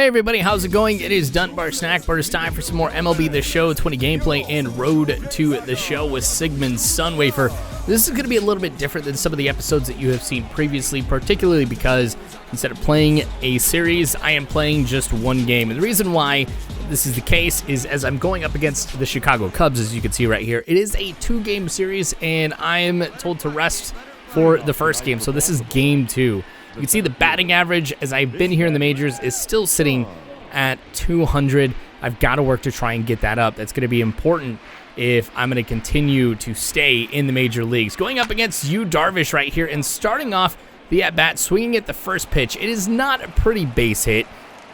Hey everybody, how's it going? It is Dunbar Snackbar. It's time for some more MLB The Show 20 gameplay and Road to the Show with Sigmund Sunwafer. This is going to be a little bit different than some of the episodes that you have seen previously, particularly because instead of playing a series, I am playing just one game. And the reason why this is the case is as I'm going up against the Chicago Cubs, as you can see right here. It is a 2-game series, and I'm told to rest for the first game. So this is game 2. You can see the batting average, as I've been here in the majors, is still sitting at 200. I've got to work to try and get that up. That's going to be important if I'm going to continue to stay in the major leagues. Going up against Yu Darvish right here and starting off the at-bat, swinging at the first pitch. It is not a pretty base hit,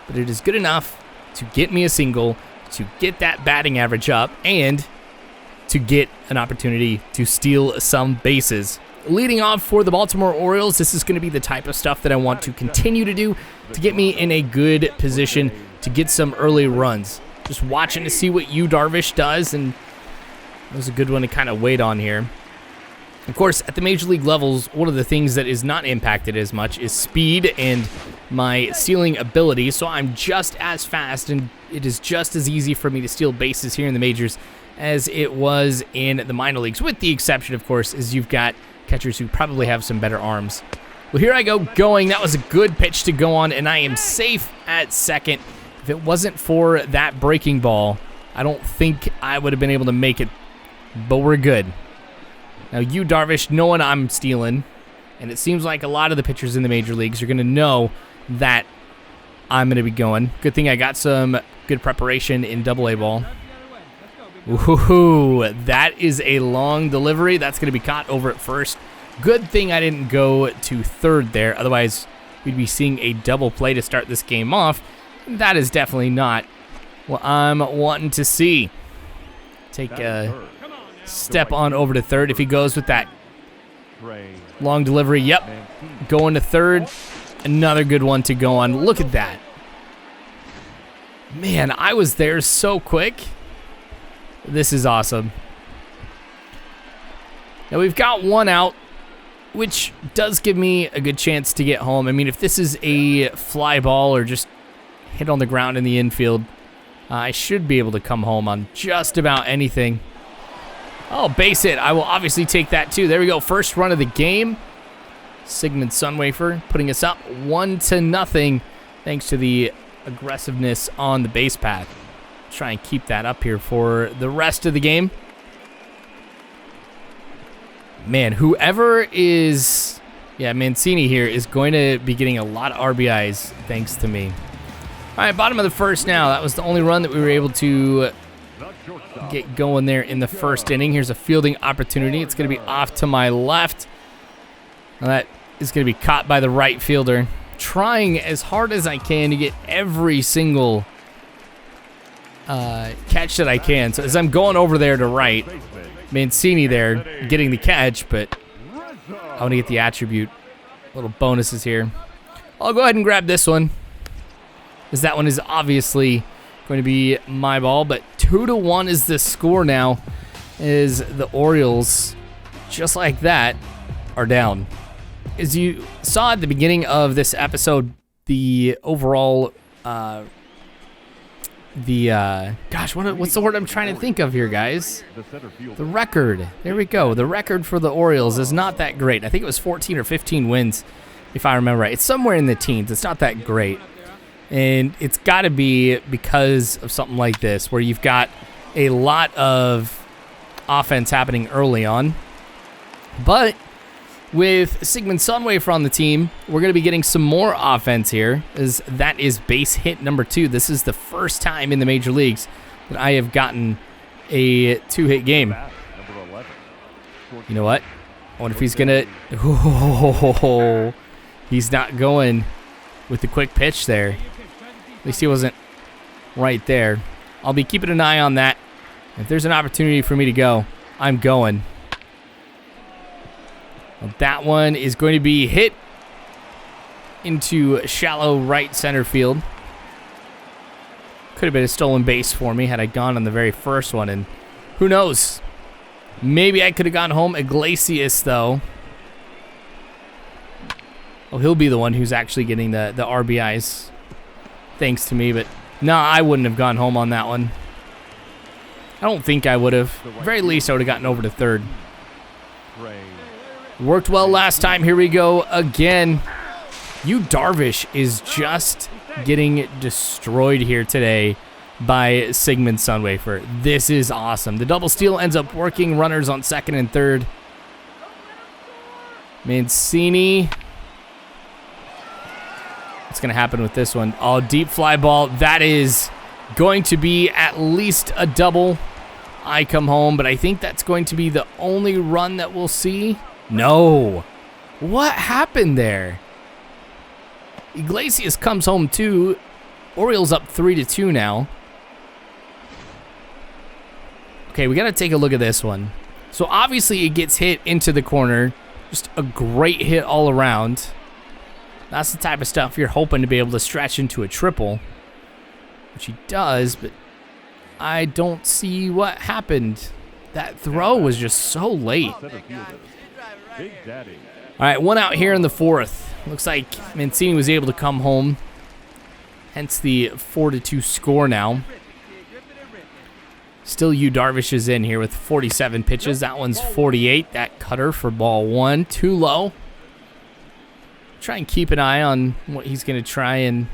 but it is good enough to get me a single, to get that batting average up, and to get an opportunity to steal some bases. Leading off for the Baltimore Orioles, this is going to be the type of stuff that I want to continue to do to get me in a good position to get some early runs. Just watching to see what Yu Darvish does, and that was a good one to kind of wait on here. Of course, at the major league levels, one of the things that is not impacted as much is speed and my stealing ability, so I'm just as fast, and it is just as easy for me to steal bases here in the majors as it was in the minor leagues, with the exception, of course, is you've got catchers who probably have some better arms. Well, here I go going. That was a good pitch to go on, and I am safe at second. If it wasn't for that breaking ball, I don't think I would have been able to make it, but we're good. Now, Yu Darvish, knowing I'm stealing, and it seems like a lot of the pitchers in the major leagues are going to know that I'm going to be going. Good thing I got some good preparation in Double-A ball. Ooh, that is a long delivery. That's going to be caught over at first. Good thing I didn't go to third there. Otherwise, we'd be seeing a double play to start this game off. That is definitely not what I'm wanting to see. Take a step on over to third if he goes with that long delivery. Yep, going to third. Another good one to go on. Look at that. Man, I was there so quick. This is awesome. Now we've got one out, which does give me a good chance to get home. I mean, if this is a fly ball or just hit on the ground in the infield, I should be able to come home on just about anything. Oh, base hit. I will obviously take that too. There we go. First run of the game. Sigmund Sunwafer putting us up 1-0 thanks to the aggressiveness on the base path. Try and keep that up here for the rest of the game. Man, whoever is... Yeah, Mancini here is going to be getting a lot of RBIs thanks to me. All right, bottom of the first now. That was the only run that we were able to get going there in the first inning. Here's a fielding opportunity. It's going to be off to my left. Now that is going to be caught by the right fielder. Trying as hard as I can to get every single catch that I can. So as I'm going over there to right, Mancini there getting the catch, but I want to get the attribute. Little bonuses here. I'll go ahead and grab this one, as that one is obviously going to be my ball, but 2-1 is the score now, as the Orioles, just like that, are down. As you saw at the beginning of this episode, the overall what's the word I'm trying to think of here, guys? The record. There we go. The record for the Orioles is not that great. I think it was 14 or 15 wins, if I remember right. It's somewhere in the teens. It's not that great. And it's got to be because of something like this, where you've got a lot of offense happening early on. But with Sigmund Sunwafer on the team, we're going to be getting some more offense here, as that is base hit number 2. This is the first time in the major leagues that I have gotten a 2-hit game. You know what? I wonder if he's going to... Oh, he's not going with the quick pitch there. At least he wasn't right there. I'll be keeping an eye on that. If there's an opportunity for me to go, I'm going. Well, that one is going to be hit into shallow right center field. Could have been a stolen base for me had I gone on the very first one, and who knows? Maybe I could have gone home. Iglesias, though. Oh, he'll be the one who's actually getting the RBIs thanks to me, but no, I wouldn't have gone home on that one. I don't think I would have. At the very least, I would have gotten over to third. Worked well last time. Here we go again. Darvish is just getting destroyed here today by Sigmund Sunwafer. This is awesome. The double steal ends up working. Runners on second and third. Mancini. What's going to happen with this one? Oh, deep fly ball. That is going to be at least a double. I come home, but I think that's going to be the only run that we'll see. No. What happened there? Iglesias comes home too. Orioles up 3-2 now. Okay, we got to take a look at this one. So obviously it gets hit into the corner. Just a great hit all around. That's the type of stuff you're hoping to be able to stretch into a triple. Which he does, but I don't see what happened. That throw was just so late. All right, one out here in the fourth. Looks like Mancini was able to come home. Hence the 4-2 score now. Still Darvish is in here with 47 pitches. That one's 48. That cutter for ball one. Too low. Try and keep an eye on what he's going to try and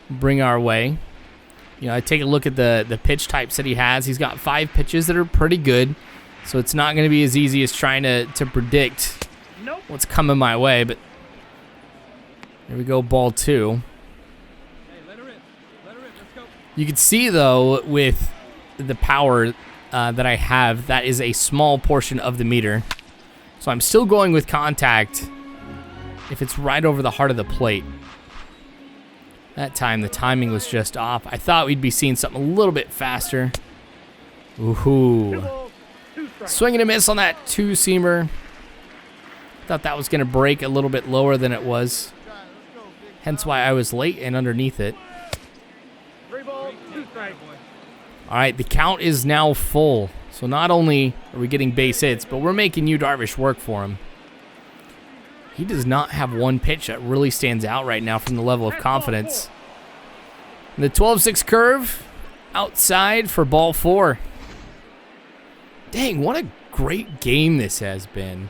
bring our way. You know, I take a look at the pitch types that he has. He's got 5 pitches that are pretty good. So it's not going to be as easy as trying to predict what's coming my way. But here we go, ball 2. You can see, though, with the power that I have, that is a small portion of the meter. So I'm still going with contact if it's right over the heart of the plate. That time, the timing was just off. I thought we'd be seeing something a little bit faster. Ooh. Swing and a miss on that two-seamer. Thought that was going to break a little bit lower than it was. Hence why I was late and underneath it. All right, the count is now full. So not only are we getting base hits, but we're making Darvish work for him. He does not have one pitch that really stands out right now from the level of confidence. The 12-6 curve outside for ball 4. Dang, what a great game this has been.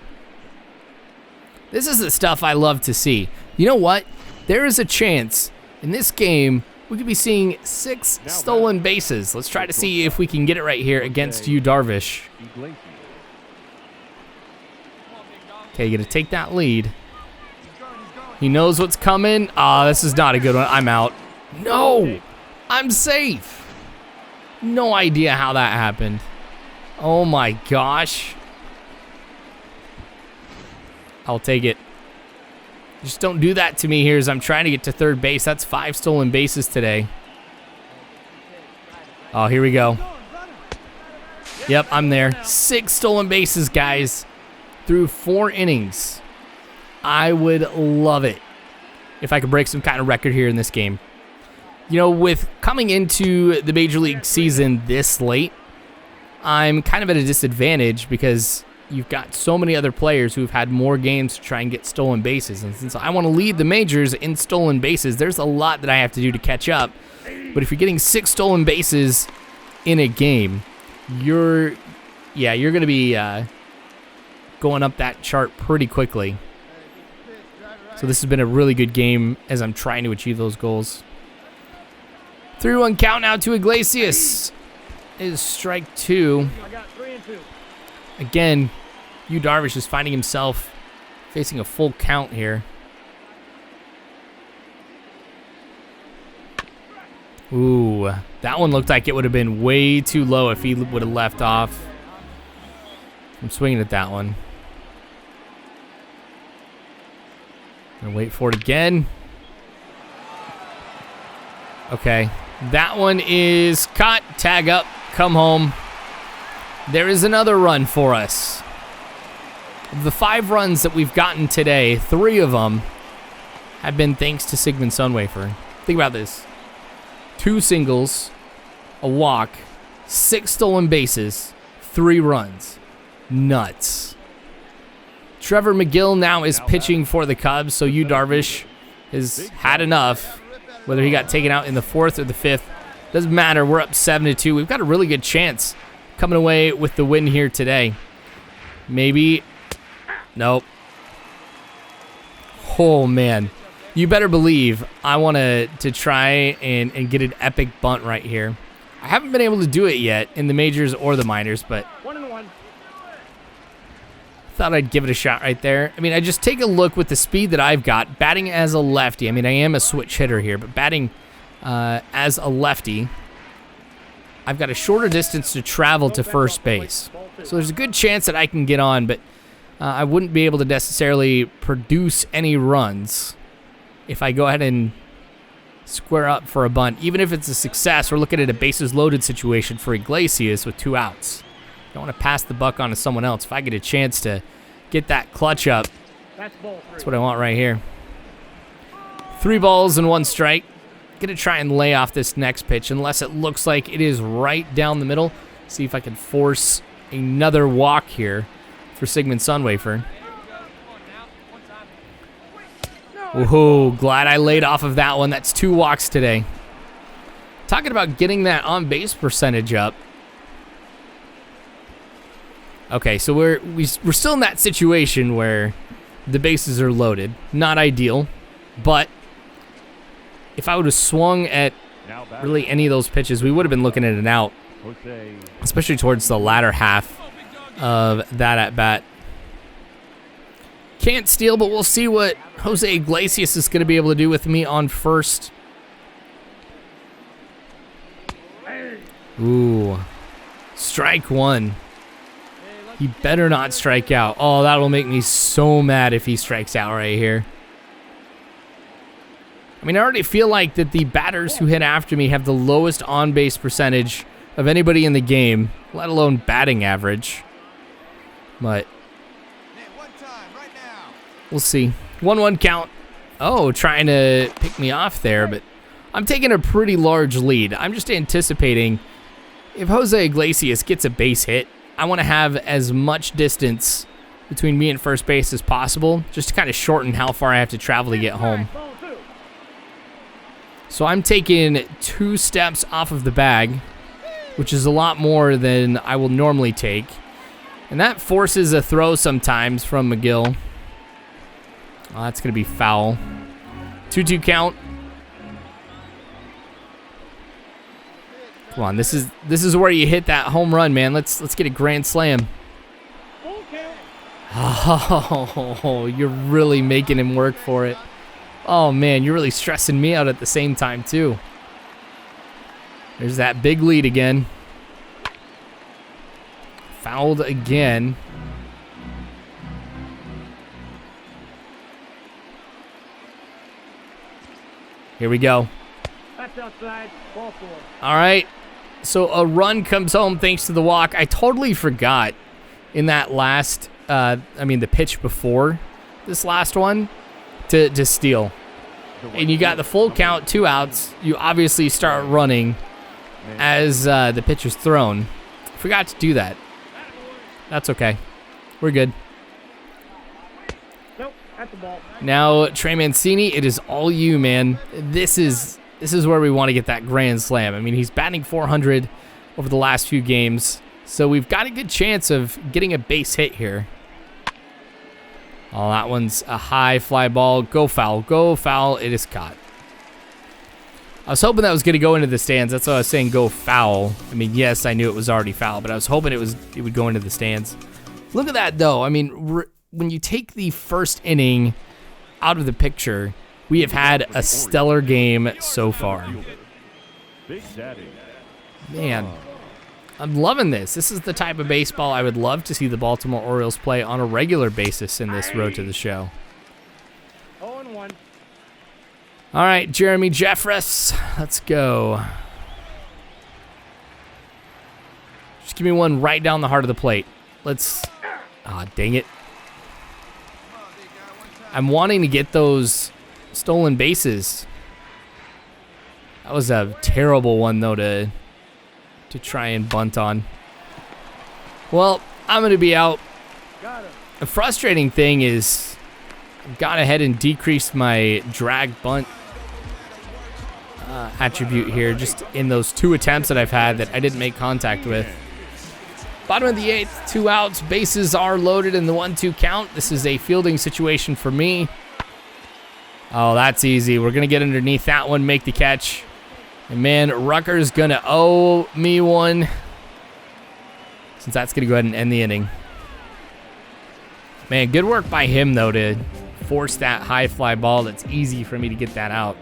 This is the stuff I love to see. You know what? There is a chance in this game we could be seeing 6 stolen bases. Let's try to see if we can get it right here against Darvish. Okay, you're going to take that lead. He knows what's coming. Ah, this is not a good one. I'm out. No! I'm safe. No idea how that happened. Oh my gosh. I'll take it. Just don't do that to me here as I'm trying to get to third base. That's 5 stolen bases today. Oh, here we go. Yep, I'm there. 6 stolen bases, guys, through 4 innings. I would love it if I could break some kind of record here in this game. You know, with coming into the Major League season this late, I'm kind of at a disadvantage because you've got so many other players who've had more games to try and get stolen bases. And since I want to lead the majors in stolen bases, there's a lot that I have to do to catch up. But if you're getting 6 stolen bases in a game, you're going to be going up that chart pretty quickly. So this has been a really good game as I'm trying to achieve those goals. 3-1 count now to Iglesias. Is strike 2. Again, Darvish is finding himself facing a full count here. Ooh, that one looked like it would have been way too low if he would have left off. I'm swinging at that one. Gonna wait for it again. Okay, that one is caught. Tag up, come home. There is another run for us. Of the 5 runs that we've gotten today, 3 of them have been thanks to Sigmund Sunwafer. Think about this. 2 singles, a walk, 6 stolen bases, 3 runs. Nuts. Trevor McGill now is pitching for the Cubs, so Darvish has had enough. Whether he got taken out in the 4th or the 5th, doesn't matter. We're up 7-2. We've got a really good chance coming away with the win here today. Maybe. Nope. Oh, man. You better believe I want to try and get an epic bunt right here. I haven't been able to do it yet in the majors or the minors, but 1-1. thought I'd give it a shot right there. I mean, I just take a look with the speed that I've got, batting as a lefty. I mean, I am a switch hitter here, but batting as a lefty, I've got a shorter distance to travel to first base. So there's a good chance that I can get on, but I wouldn't be able to necessarily produce any runs if I go ahead and square up for a bunt. Even if it's a success, we're looking at a bases loaded situation for Iglesias with 2 outs. Don't want to pass the buck on to someone else. If I get a chance to get that clutch up, that's what I want right here. 3 balls and 1 strike. Gonna try and lay off this next pitch unless it looks like it is right down the middle. See if I can force another walk here for Sigmund Sunwafer. Woohoo, glad I laid off of that one. That's 2 walks today. Talking about getting that on-base percentage up. Okay, so we're still in that situation where the bases are loaded. Not ideal, but if I would have swung at really any of those pitches, we would have been looking at an out, especially towards the latter half of that at-bat. Can't steal, but we'll see what Jose Iglesias is going to be able to do with me on first. Ooh. Strike 1. He better not strike out. Oh, that'll make me so mad if he strikes out right here. I mean, I already feel like that the batters who hit after me have the lowest on-base percentage of anybody in the game, let alone batting average. But we'll see. 1-1 count. Oh, trying to pick me off there, but I'm taking a pretty large lead. I'm just anticipating if Jose Iglesias gets a base hit, I want to have as much distance between me and first base as possible, just to kind of shorten how far I have to travel to get home. So I'm taking 2 steps off of the bag, which is a lot more than I will normally take. And that forces a throw sometimes from McGill. Oh, that's going to be foul. 2-2 count. Come on, this is where you hit that home run, man. Let's get a grand slam. Oh, you're really making him work for it. Oh, man, you're really stressing me out at the same time, too. There's that big lead again. Fouled again. Here we go. That's outside. Ball 4. All right. So a run comes home thanks to the walk. I totally forgot in that last, the pitch before this last one to steal. And you got the full count, 2 outs. You obviously start running as the pitch is thrown. Forgot to do that. That's okay. We're good. Nope, at the ball. Now, Trey Mancini, it is all you, man. This is where we want to get that grand slam. I mean, he's batting .400 over the last few games, so we've got a good chance of getting a base hit here. Oh, that one's a high fly ball. Go foul. Go foul. It is caught. I was hoping that was going to go into the stands. That's why I was saying go foul. I mean, yes, I knew it was already foul, but I was hoping it would go into the stands. Look at that, though. I mean, when you take the first inning out of the picture, we have had a stellar game so far. Man, I'm loving this. This is the type of baseball I would love to see the Baltimore Orioles play on a regular basis in this road to the show. 0-1. All right, Jeremy Jeffress, let's go. Just give me one right down the heart of the plate. Let's... Ah, dang it. I'm wanting to get those stolen bases. That was a terrible one, though, to try and bunt on. Well, I'm going to be out. The frustrating thing is I've gone ahead and decreased my drag bunt attribute here, just in those 2 attempts that I've had that I didn't make contact with. Bottom of the 8th, 2 outs, bases are loaded in the 1-2 count. This is a fielding situation for me. Oh, that's easy. We're going to get underneath that one, make the catch. And man, Rucker's going to owe me one, since that's going to go ahead and end the inning. Man, good work by him, though, to force that high fly ball. That's easy for me to get that out.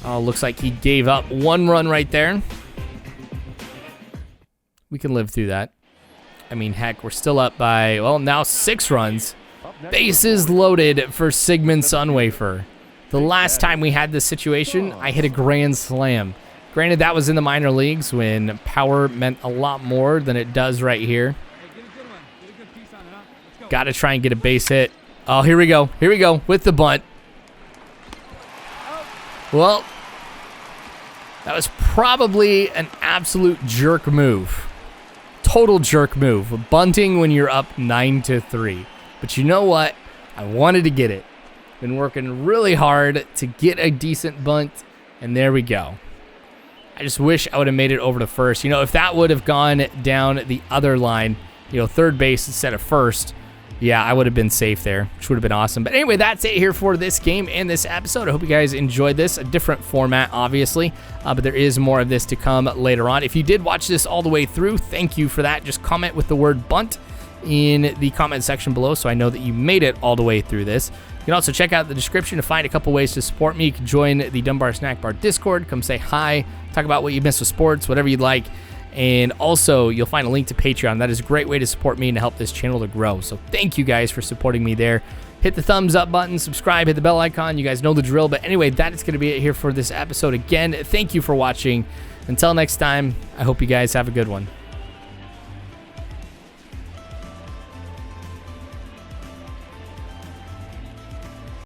Oh, looks like he gave up 1 run right there. We can live through that. I mean, heck, we're still up by, well, now 6 runs. Bases loaded for Sigmund Sunwafer. The last time we had this situation, I hit a grand slam. Granted, that was in the minor leagues when power meant a lot more than it does right here. Got to try and get a base hit. Oh, here we go. Here we go with the bunt. Well, that was probably an absolute jerk move. Total jerk move. Bunting when you're up 9-3. But you know what? I wanted to get it. Been working really hard to get a decent bunt, and there we go. I just wish I would have made it over to first. You know, if that would have gone down the other line, you know, third base instead of first, yeah, I would have been safe there, which would have been awesome. But anyway, that's it here for this game and this episode. I hope you guys enjoyed this. A different format, obviously, but there is more of this to come later on. If you did watch this all the way through, thank you for that. Just comment with the word bunt in the comment section below so I know that you made it all the way through this. You can also check out the description to find a couple ways to support me. You can join the Dunbar Snackbar Discord. Come say hi, talk about what you missed with sports, whatever you'd like. And also, you'll find a link to Patreon. That is a great way to support me and to help this channel to grow. So thank you guys for supporting me there. Hit the thumbs up button, subscribe, hit the bell icon. You guys know the drill. But anyway, that is going to be it here for this episode. Again, thank you for watching. Until next time, I hope you guys have a good one.